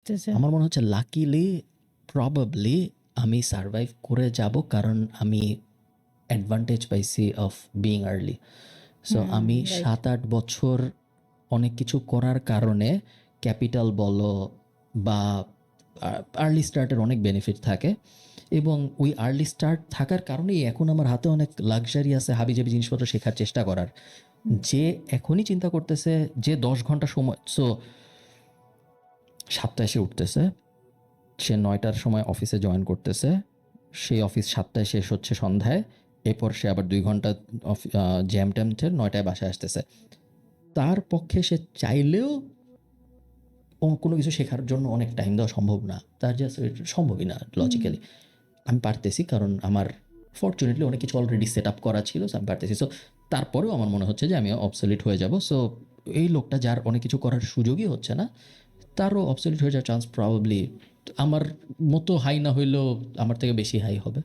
আসতেছে। আমার মনে হচ্ছে লাকিলি প্রবাবলি আমি সার্ভাইভ করে যাব, কারণ আমি অ্যাডভান্টেজ পাইছি অফ বিইং আর্লি। সো আমি রাইট। 7-8 বছর অনেক কিছু করার কারণে ক্যাপিটাল বলো বা আর্লি স্টার্টের অনেক বেনিফিট থাকে, এবং ওই আর্লি স্টার্ট থাকার কারণেই এখন আমার হাতে অনেক লাক্সারি আছে হাবিজাবি জিনিসপত্র শেখার চেষ্টা করার। যে এখনই চিন্তা করতেছে যে 10 ঘন্টা সময়, সো 7টায় সে উঠতেছে, সে 9টার সময় অফিসে জয়েন করতেছে, সেই অফিস 7টায় শেষ হচ্ছে সন্ধ্যায়, এরপর সে আবার 2 ঘন্টা জ্যাম ট্যাম 9টায় বাসায় আসতেছে। তার পক্ষে সে চাইলেও কোনো কিছু শেখার জন্য অনেক টাইম দেওয়া সম্ভব না, তার জাস্ট সম্ভবই না লজিক্যালি। আমি পারতেছি কারণ আমার ফর্চুনেটলি অনেক কিছু অলরেডি সেট আপ করা ছিল, আমি পারতেছি। সো তারপরেও আমার মনে হচ্ছে যে আমি অবসলিট হয়ে যাব। সো এই লোকটা যার অনেক কিছু করার সুযোগই হচ্ছে না, তারও অবসলিট হয়ে যাওয়ার চান্স প্রবাবলি আমার মতো হাই না হইলেও আমার থেকে বেশি হাই হবে।